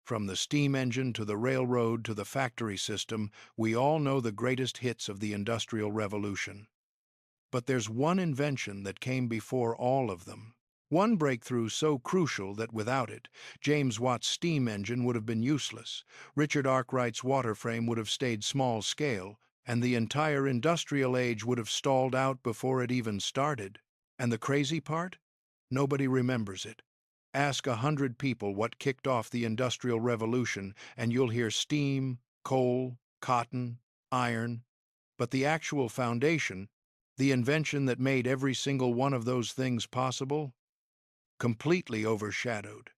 From the steam engine to the railroad to the factory system, we all know the greatest hits of the Industrial Revolution. But there's one invention that came before all of them. One breakthrough so crucial that without it, James Watt's steam engine would have been useless, Richard Arkwright's water frame would have stayed small scale, and the entire industrial age would have stalled out before it even started. And the crazy part? Nobody remembers it. Ask 100 people what kicked off the Industrial Revolution, and you'll hear steam, coal, cotton, iron. But the actual foundation, the invention that made every single one of those things possible, completely overshadowed.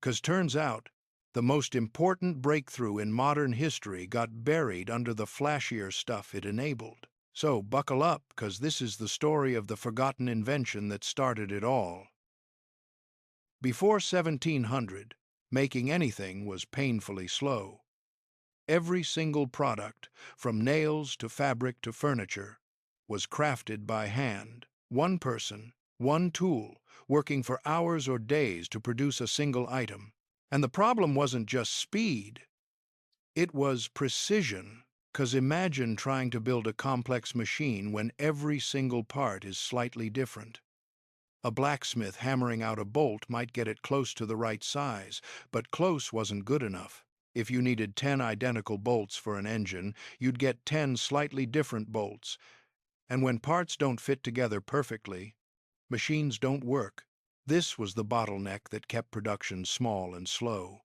'Cause turns out, the most important breakthrough in modern history got buried under the flashier stuff it enabled. So buckle up, 'cause this is the story of the forgotten invention that started it all. Before 1700, making anything was painfully slow. Every single product, from nails to fabric to furniture, was crafted by hand. One person, one tool, working for hours or days to produce a single item. And the problem wasn't just speed, it was precision. 'Cause imagine trying to build a complex machine when every single part is slightly different. A blacksmith hammering out a bolt might get it close to the right size, but close wasn't good enough. If you needed 10 identical bolts for an engine, you'd get 10 slightly different bolts. And when parts don't fit together perfectly, machines don't work. This was the bottleneck that kept production small and slow.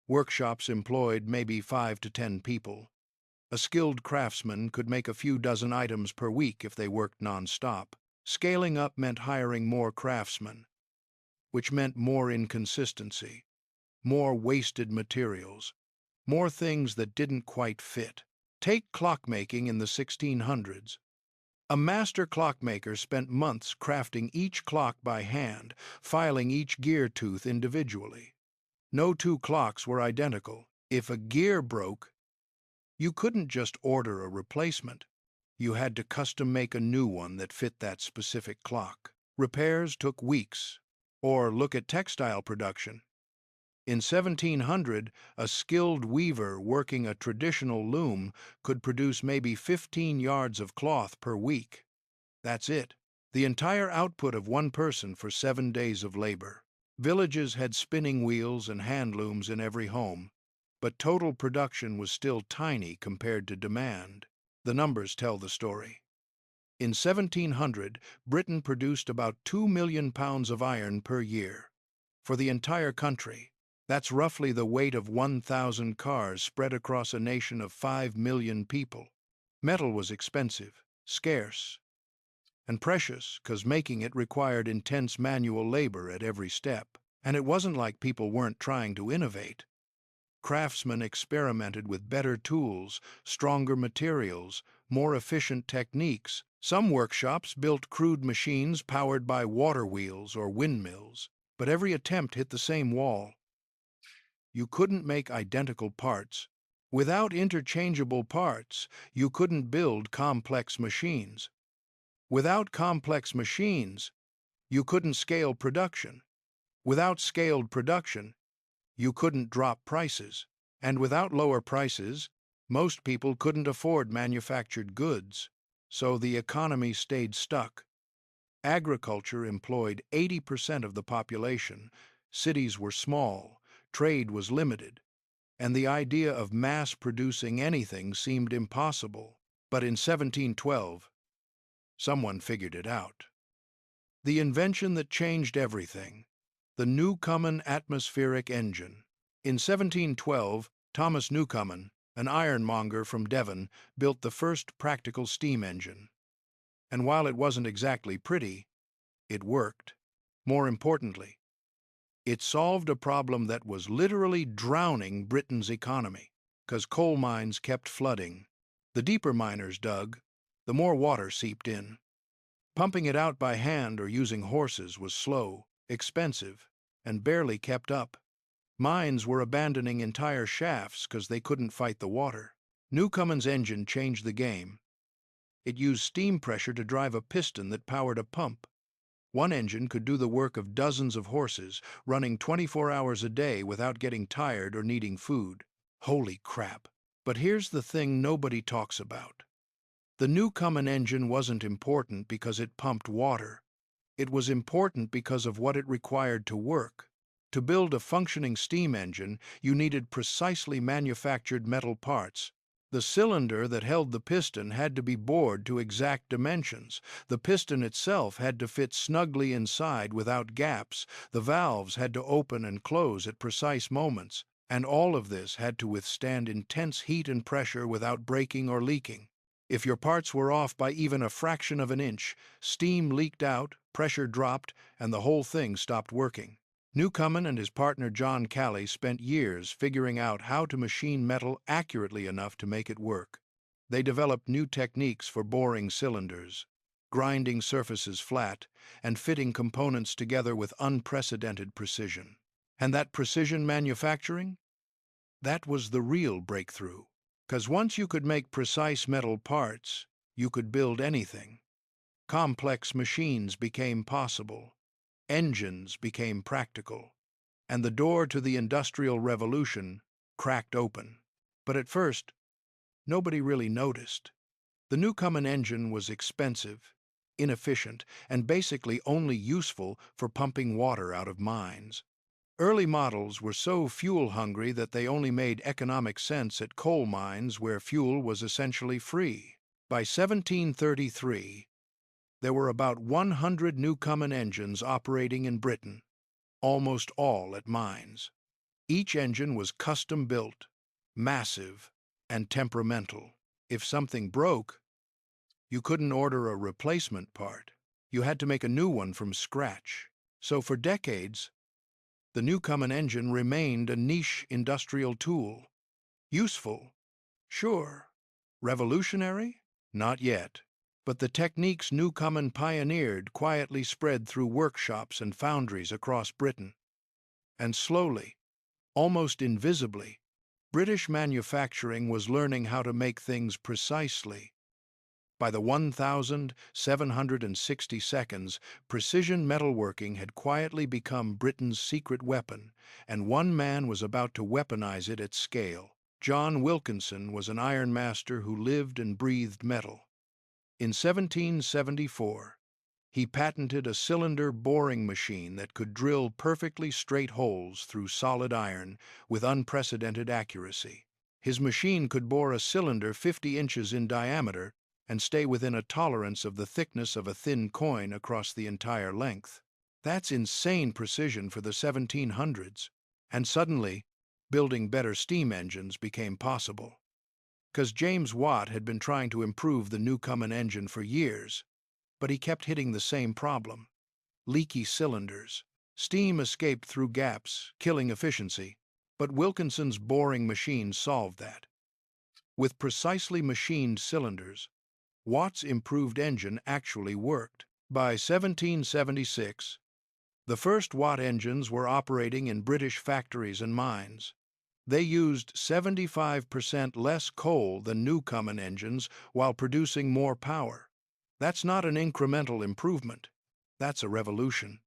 Workshops employed maybe 5 to 10 people. A skilled craftsman could make a few dozen items per week if they worked non-stop. Scaling up meant hiring more craftsmen, which meant more inconsistency, more wasted materials, more things that didn't quite fit. Take clockmaking in the 1600s. A master clockmaker spent months crafting each clock by hand, filing each gear tooth individually. No two clocks were identical. If a gear broke, you couldn't just order a replacement. You had to custom make a new one that fit that specific clock. Repairs took weeks. Or look at textile production. In 1700, a skilled weaver working a traditional loom could produce maybe 15 yards of cloth per week. That's it. The entire output of one person for 7 days of labor. Villages had spinning wheels and hand looms in every home, but total production was still tiny compared to demand. The numbers tell the story. In 1700, Britain produced about 2 million pounds of iron per year. For the entire country, that's roughly the weight of 1,000 cars spread across a nation of 5 million people. Metal was expensive, scarce, and precious, 'cause making it required intense manual labor at every step. And it wasn't like people weren't trying to innovate. Craftsmen experimented with better tools, stronger materials, more efficient techniques. Some workshops built crude machines powered by water wheels or windmills, but every attempt hit the same wall. You couldn't make identical parts. Without interchangeable parts, you couldn't build complex machines. Without complex machines, you couldn't scale production. Without scaled production, you couldn't drop prices. And without lower prices, most people couldn't afford manufactured goods. So the economy stayed stuck. Agriculture employed 80% of the population, cities were small, trade was limited, and the idea of mass-producing anything seemed impossible. But in 1712, someone figured it out. The invention that changed everything, the Newcomen atmospheric engine. In 1712, Thomas Newcomen, an ironmonger from Devon, built the first practical steam engine. And while it wasn't exactly pretty, it worked. More importantly, it solved a problem that was literally drowning Britain's economy, 'cause coal mines kept flooding. The deeper miners dug, the more water seeped in. Pumping it out by hand or using horses was slow, expensive, and barely kept up. Mines were abandoning entire shafts 'cause they couldn't fight the water. Newcomen's engine changed the game. It used steam pressure to drive a piston that powered a pump. One engine could do the work of dozens of horses, running 24 hours a day without getting tired or needing food. Holy crap. But here's the thing nobody talks about. The Newcomen engine wasn't important because it pumped water. It was important because of what it required to work. To build a functioning steam engine, you needed precisely manufactured metal parts. The cylinder that held the piston had to be bored to exact dimensions. The piston itself had to fit snugly inside without gaps. The valves had to open and close at precise moments. And all of this had to withstand intense heat and pressure without breaking or leaking. If your parts were off by even a fraction of an inch, steam leaked out, pressure dropped, and the whole thing stopped working. Newcomen and his partner John Calley spent years figuring out how to machine metal accurately enough to make it work. They developed new techniques for boring cylinders, grinding surfaces flat, and fitting components together with unprecedented precision. And that precision manufacturing? That was the real breakthrough. 'Cause once you could make precise metal parts, you could build anything. Complex machines became possible. Engines became practical. And the door to the Industrial Revolution cracked open. But at first, nobody really noticed. The Newcomen engine was expensive, inefficient, and basically only useful for pumping water out of mines. Early models were so fuel-hungry that they only made economic sense at coal mines where fuel was essentially free. By 1733, there were about 100 Newcomen engines operating in Britain, almost all at mines. Each engine was custom-built, massive, and temperamental. If something broke, you couldn't order a replacement part. You had to make a new one from scratch. So for decades, the Newcomen engine remained a niche industrial tool. Useful? Sure. Revolutionary? Not yet. But the techniques Newcomen pioneered quietly spread through workshops and foundries across Britain. And slowly, almost invisibly, British manufacturing was learning how to make things precisely. By the 1,760 seconds, precision metalworking had quietly become Britain's secret weapon, and one man was about to weaponize it at scale. John Wilkinson was an ironmaster who lived and breathed metal. In 1774, he patented a cylinder boring machine that could drill perfectly straight holes through solid iron with unprecedented accuracy. His machine could bore a cylinder 50 inches in diameter and stay within a tolerance of the thickness of a thin coin across the entire length. That's insane precision for the 1700s. And suddenly, building better steam engines became possible. 'Cause James Watt had been trying to improve the Newcomen engine for years, but he kept hitting the same problem: leaky cylinders. Steam escaped through gaps, killing efficiency, but Wilkinson's boring machine solved that. With precisely machined cylinders, Watt's improved engine actually worked. By 1776, the first Watt engines were operating in British factories and mines. They used 75% less coal than Newcomen engines while producing more power. That's not an incremental improvement. That's a revolution.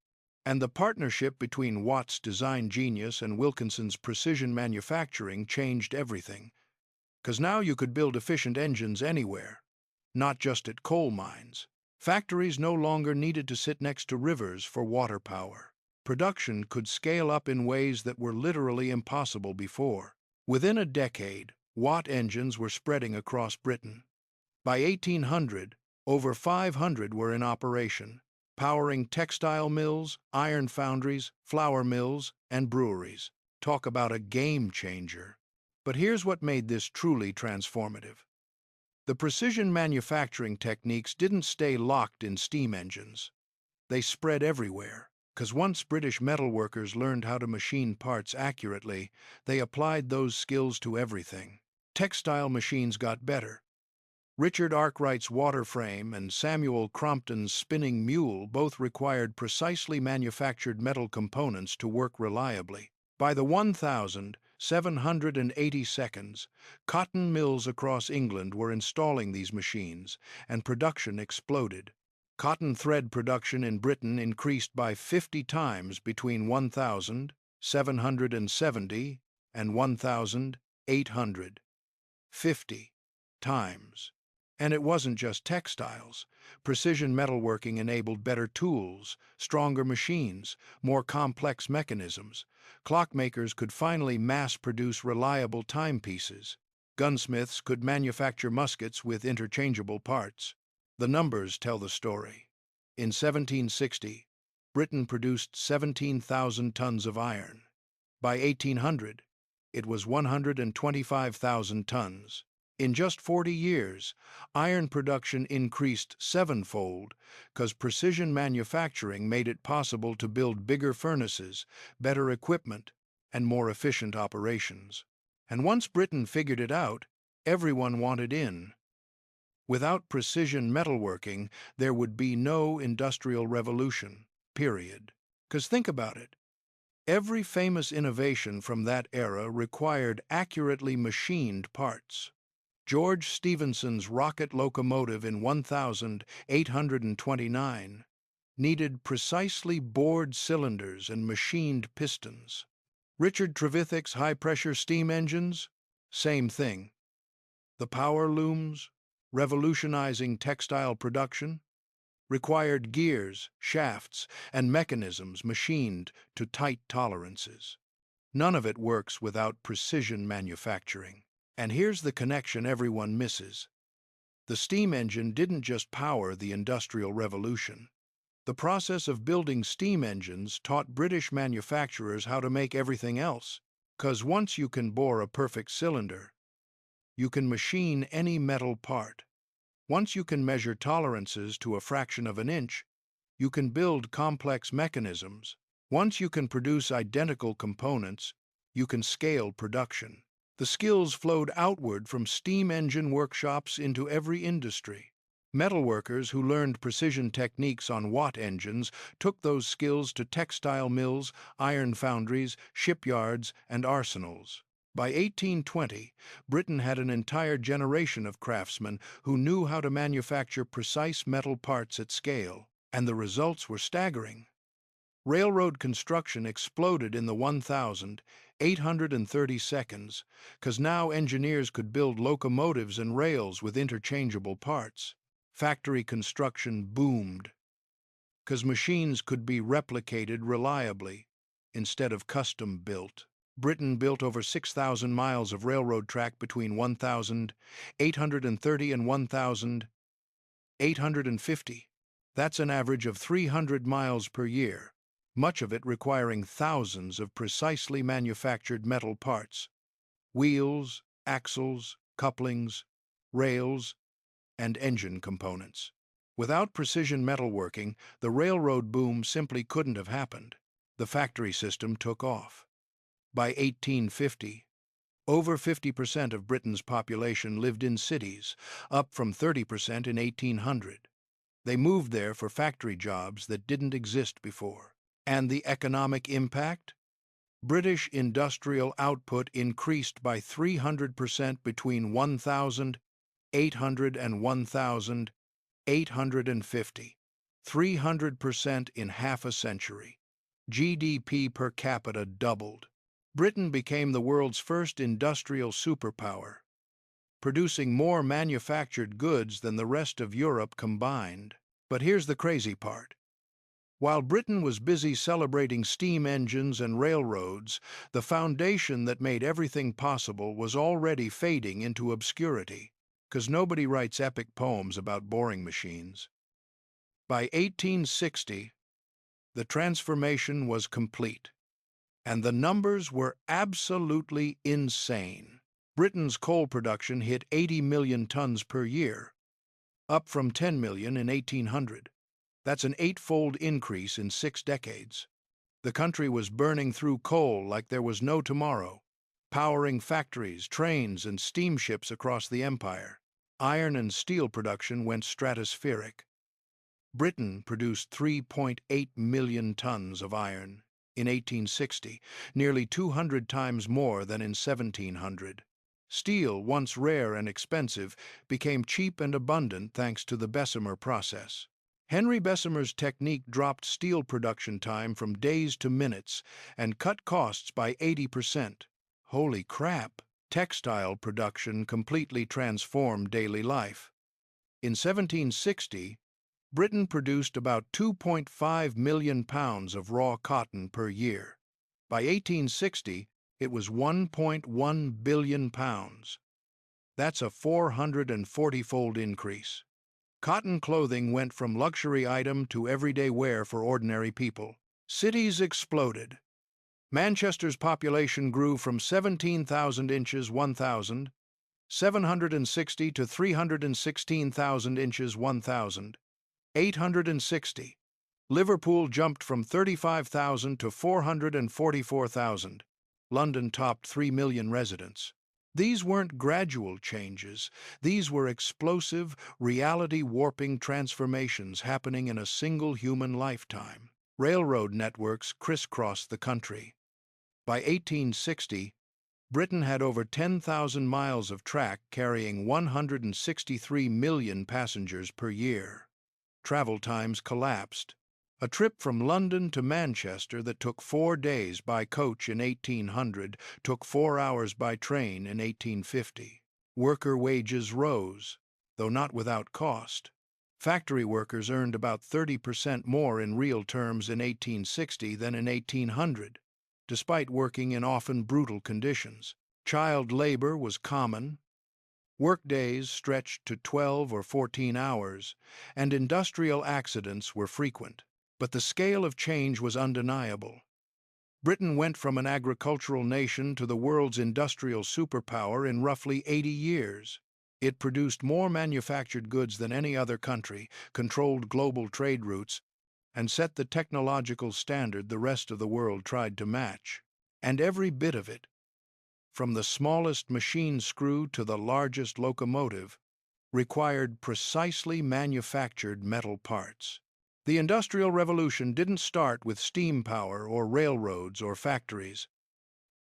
And the partnership between Watt's design genius and Wilkinson's precision manufacturing changed everything. 'Cause now you could build efficient engines anywhere, not just at coal mines. Factories no longer needed to sit next to rivers for water power. Production could scale up in ways that were literally impossible before. Within a decade, Watt engines were spreading across Britain. By 1800, over 500 were in operation, powering textile mills, iron foundries, flour mills, and breweries. Talk about a game changer. But here's what made this truly transformative. The precision manufacturing techniques didn't stay locked in steam engines. They spread everywhere, because once British metalworkers learned how to machine parts accurately, they applied those skills to everything. Textile machines got better. Richard Arkwright's water frame and Samuel Crompton's spinning mule both required precisely manufactured metal components to work reliably. By the 1,780 seconds, cotton mills across England were installing these machines, and production exploded. Cotton thread production in Britain increased by 50 times between 1770 and 1850 times. And it wasn't just textiles. Precision metalworking enabled better tools, stronger machines, more complex mechanisms. Clockmakers could finally mass-produce reliable timepieces. Gunsmiths could manufacture muskets with interchangeable parts. The numbers tell the story. In 1760, Britain produced 17,000 tons of iron. By 1800, it was 125,000 tons. In just 40 years, iron production increased sevenfold because precision manufacturing made it possible to build bigger furnaces, better equipment, and more efficient operations. And once Britain figured it out, everyone wanted in. Without precision metalworking, there would be no industrial revolution, period. Because think about it. Every famous innovation from that era required accurately machined parts. George Stephenson's rocket locomotive in 1829 needed precisely bored cylinders and machined pistons. Richard Trevithick's high-pressure steam engines? Same thing. The power looms, revolutionizing textile production, required gears, shafts, and mechanisms machined to tight tolerances. None of it works without precision manufacturing. And here's the connection everyone misses. The steam engine didn't just power the Industrial Revolution. The process of building steam engines taught British manufacturers how to make everything else. 'Cause once you can bore a perfect cylinder, you can machine any metal part. Once you can measure tolerances to a fraction of an inch, you can build complex mechanisms. Once you can produce identical components, you can scale production. The skills flowed outward from steam engine workshops into every industry. Metalworkers who learned precision techniques on Watt engines took those skills to textile mills, iron foundries, shipyards, and arsenals. By 1820, Britain had an entire generation of craftsmen who knew how to manufacture precise metal parts at scale, and the results were staggering. Railroad construction exploded in the 1,830 seconds, because now engineers could build locomotives and rails with interchangeable parts. Factory construction boomed, because machines could be replicated reliably instead of custom-built. Britain built over 6,000 miles of railroad track between 1,830 and 1,850. That's an average of 300 miles per year, much of it requiring thousands of precisely manufactured metal parts. Wheels, axles, couplings, rails, and engine components. Without precision metalworking, the railroad boom simply couldn't have happened. The factory system took off. By 1850, over 50% of Britain's population lived in cities, up from 30% in 1800. They moved there for factory jobs that didn't exist before. And the economic impact? British industrial output increased by 300% between 1,800 and 1,850. 300% in half a century. GDP per capita doubled. Britain became the world's first industrial superpower, producing more manufactured goods than the rest of Europe combined. But here's the crazy part. While Britain was busy celebrating steam engines and railroads, the foundation that made everything possible was already fading into obscurity, because nobody writes epic poems about boring machines. By 1860, the transformation was complete. And the numbers were absolutely insane. Britain's coal production hit 80 million tons per year, up from 10 million in 1800. That's an eightfold increase in 6 decades. The country was burning through coal like there was no tomorrow, powering factories, trains, and steamships across the empire. Iron and steel production went stratospheric. Britain produced 3.8 million tons of iron in 1860, nearly 200 times more than in 1700. Steel, once rare and expensive, became cheap and abundant thanks to the Bessemer process. Henry Bessemer's technique dropped steel production time from days to minutes and cut costs by 80%. Holy crap! Textile production completely transformed daily life. In 1760, Britain produced about 2.5 million pounds of raw cotton per year. By 1860, it was 1.1 billion pounds. That's a 440-fold increase. Cotton clothing went from luxury item to everyday wear for ordinary people. Cities exploded. Manchester's population grew from 17,000 inches 1,760 to 316,000 inches 1,860. Liverpool jumped from 35,000 to 444,000. London topped 3 million residents. These weren't gradual changes. These were explosive, reality-warping transformations happening in a single human lifetime. Railroad networks crisscrossed the country. By 1860, Britain had over 10,000 miles of track carrying 163 million passengers per year. Travel times collapsed. A trip from London to Manchester that took 4 days by coach in 1800 took 4 hours by train in 1850. Worker wages rose, though not without cost. Factory workers earned about 30% more in real terms in 1860 than in 1800, despite working in often brutal conditions. Child labor was common. Workdays stretched to 12 or 14 hours, and industrial accidents were frequent. But the scale of change was undeniable. Britain went from an agricultural nation to the world's industrial superpower in roughly 80 years. It produced more manufactured goods than any other country, controlled global trade routes, and set the technological standard the rest of the world tried to match. And every bit of it, from the smallest machine screw to the largest locomotive, required precisely manufactured metal parts. The Industrial Revolution didn't start with steam power or railroads or factories.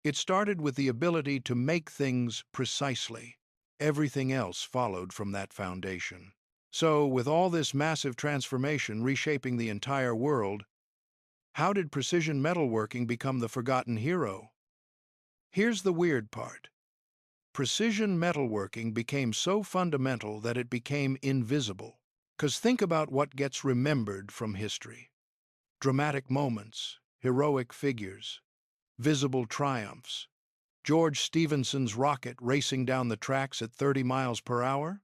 It started with the ability to make things precisely. Everything else followed from that foundation. So, with all this massive transformation reshaping the entire world, how did precision metalworking become the forgotten hero? Here's the weird part. Precision metalworking became so fundamental that it became invisible. 'Cause think about what gets remembered from history. Dramatic moments, heroic figures, visible triumphs. George Stephenson's rocket racing down the tracks at 30 miles per hour?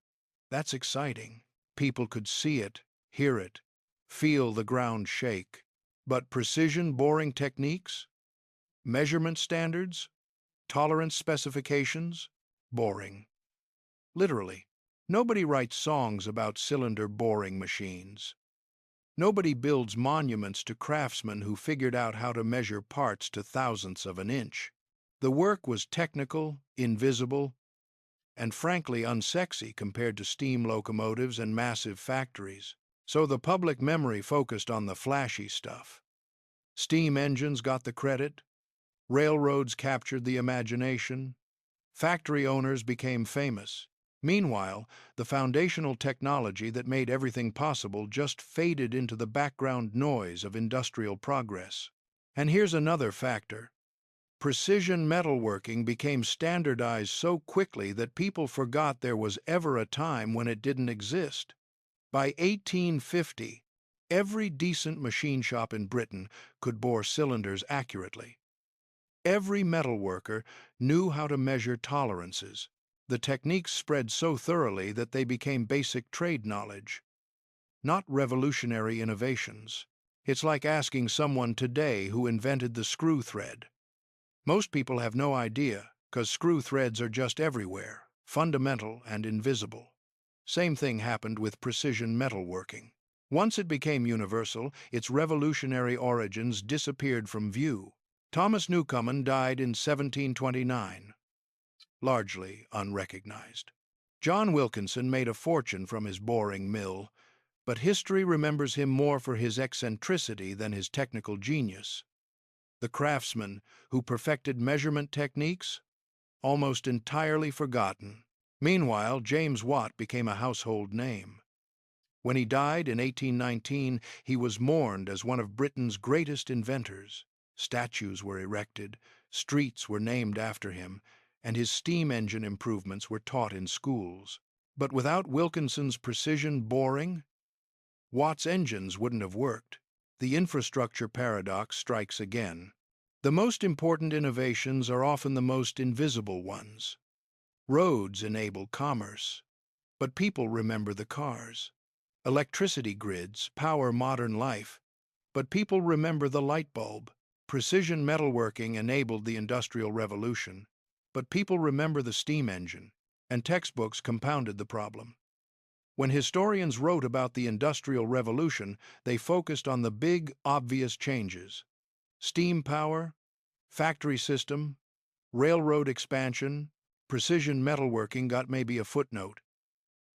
That's exciting. People could see it, hear it, feel the ground shake. But precision boring techniques? Measurement standards? Tolerance specifications? Boring. Literally. Nobody writes songs about cylinder boring machines. Nobody builds monuments to craftsmen who figured out how to measure parts to thousandths of an inch. The work was technical, invisible, and frankly unsexy compared to steam locomotives and massive factories. So the public memory focused on the flashy stuff. Steam engines got the credit, railroads captured the imagination, factory owners became famous. Meanwhile, the foundational technology that made everything possible just faded into the background noise of industrial progress. And here's another factor. Precision metalworking became standardized so quickly that people forgot there was ever a time when it didn't exist. By 1850, every decent machine shop in Britain could bore cylinders accurately. Every metalworker knew how to measure tolerances. The techniques spread so thoroughly that they became basic trade knowledge, not revolutionary innovations. It's like asking someone today who invented the screw thread. Most people have no idea, 'cause screw threads are just everywhere, fundamental and invisible. Same thing happened with precision metalworking. Once it became universal, its revolutionary origins disappeared from view. Thomas Newcomen died in 1729. Largely unrecognized. John Wilkinson made a fortune from his boring mill, but history remembers him more for his eccentricity than his technical genius. The craftsman who perfected measurement techniques? Almost entirely forgotten. Meanwhile, James Watt became a household name. When he died in 1819, he was mourned as one of Britain's greatest inventors. Statues were erected, streets were named after him, and his steam engine improvements were taught in schools. But without Wilkinson's precision boring, Watt's engines wouldn't have worked. The infrastructure paradox strikes again. The most important innovations are often the most invisible ones. Roads enable commerce, but people remember the cars. Electricity grids power modern life, but people remember the light bulb. Precision metalworking enabled the Industrial Revolution, but people remember the steam engine, and textbooks compounded the problem. When historians wrote about the Industrial Revolution, they focused on the big, obvious changes: steam power, factory system, railroad expansion. Precision metalworking got maybe a footnote,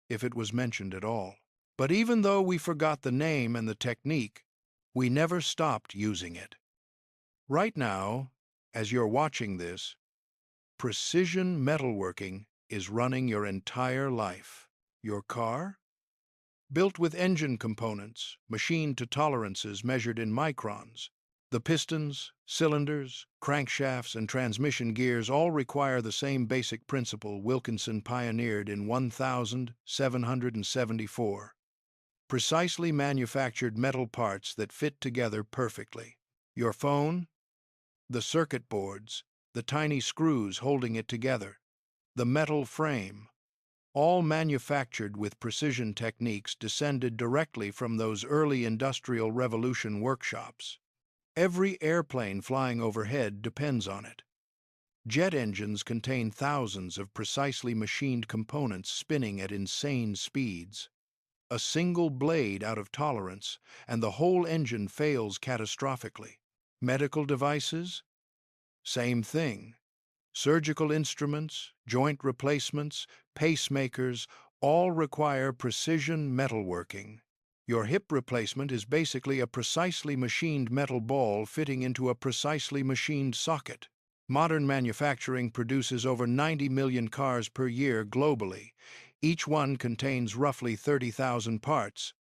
if it was mentioned at all. But even though we forgot the name and the technique, we never stopped using it. Right now, as you're watching this, precision metalworking is running your entire life. Your car? Built with engine components, machined to tolerances measured in microns. The pistons, cylinders, crankshafts, and transmission gears all require the same basic principle Wilkinson pioneered in 1774. Precisely manufactured metal parts that fit together perfectly. Your phone? The circuit boards, the tiny screws holding it together, the metal frame, all manufactured with precision techniques descended directly from those early Industrial Revolution workshops. Every airplane flying overhead depends on it. Jet engines contain thousands of precisely machined components spinning at insane speeds. A single blade out of tolerance, and the whole engine fails catastrophically. Medical devices? Same thing. Surgical instruments, joint replacements, pacemakers, all require precision metalworking. Your hip replacement is basically a precisely machined metal ball fitting into a precisely machined socket. Modern manufacturing produces over 90 million cars per year globally. Each one contains roughly 30,000 parts,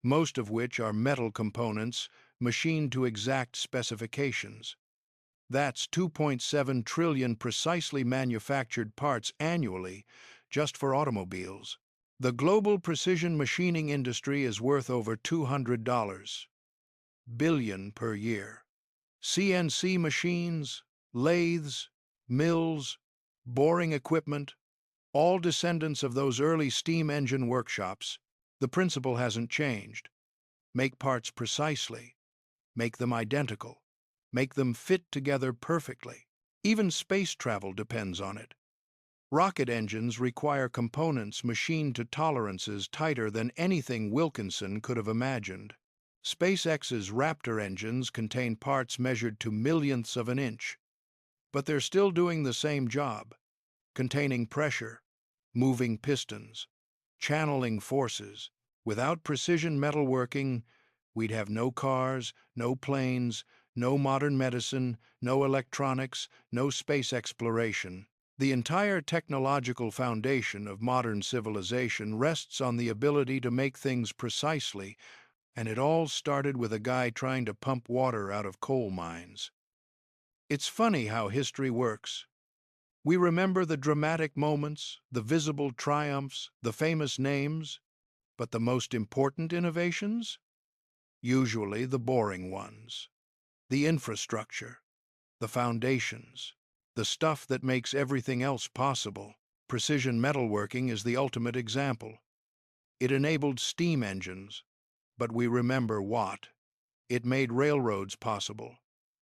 most of which are metal components machined to exact specifications. That's 2.7 trillion precisely manufactured parts annually just for automobiles. The global precision machining industry is worth over $200 billion per year. CNC machines, lathes, mills, boring equipment, all descendants of those early steam engine workshops. The principle hasn't changed. Make parts precisely. Make them identical. Make them fit together perfectly. Even space travel depends on it. Rocket engines require components machined to tolerances tighter than anything Wilkinson could have imagined. SpaceX's Raptor engines contain parts measured to millionths of an inch, but they're still doing the same job, containing pressure, moving pistons, channeling forces. Without precision metalworking, we'd have no cars, no planes, no modern medicine, no electronics, no space exploration. The entire technological foundation of modern civilization rests on the ability to make things precisely, and it all started with a guy trying to pump water out of coal mines. It's funny how history works. We remember the dramatic moments, the visible triumphs, the famous names, but the most important innovations? Usually the boring ones. The infrastructure, the foundations, the stuff that makes everything else possible. Precision metalworking is the ultimate example. It enabled steam engines, but we remember Watt. It made railroads possible,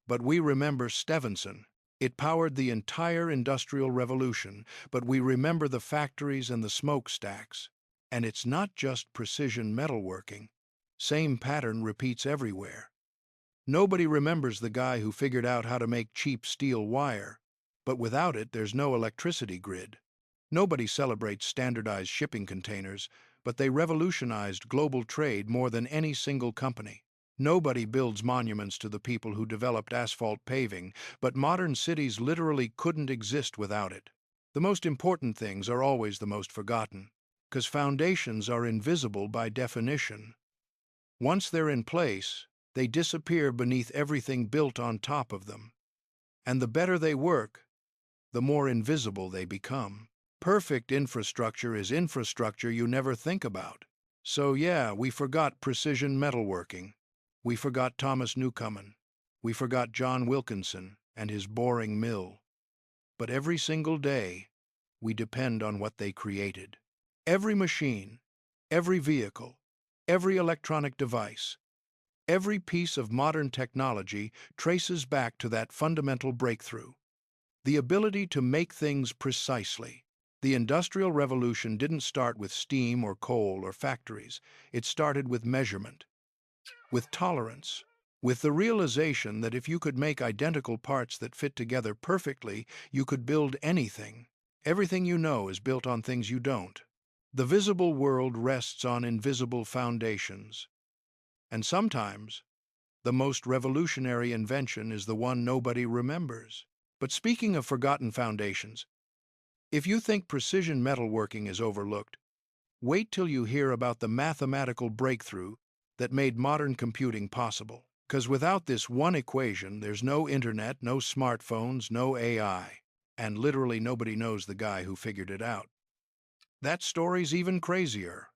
but we remember Stephenson. It powered the entire Industrial Revolution, but we remember the factories and the smokestacks. And it's not just precision metalworking. Same pattern repeats everywhere. Nobody remembers the guy who figured out how to make cheap steel wire, but without it there's no electricity grid. Nobody celebrates standardized shipping containers, but they revolutionized global trade more than any single company. Nobody builds monuments to the people who developed asphalt paving, but modern cities literally couldn't exist without it. The most important things are always the most forgotten. 'cause foundations are invisible by definition. Once they're in place, they disappear beneath everything built on top of them. And the better they work, the more invisible they become. Perfect infrastructure is infrastructure you never think about. So yeah, we forgot precision metalworking. We forgot Thomas Newcomen. We forgot John Wilkinson and his boring mill. But every single day, we depend on what they created. Every machine, every vehicle, every electronic device, every piece of modern technology traces back to that fundamental breakthrough. The ability to make things precisely. The Industrial Revolution didn't start with steam or coal or factories. It started with measurement, with tolerance, with the realization that if you could make identical parts that fit together perfectly, you could build anything. Everything you know is built on things you don't. The visible world rests on invisible foundations. And sometimes, the most revolutionary invention is the one nobody remembers. But speaking of forgotten foundations, if you think precision metalworking is overlooked, wait till you hear about the mathematical breakthrough that made modern computing possible. Because without this one equation, there's no internet, no smartphones, no AI, and literally nobody knows the guy who figured it out. That story's even crazier.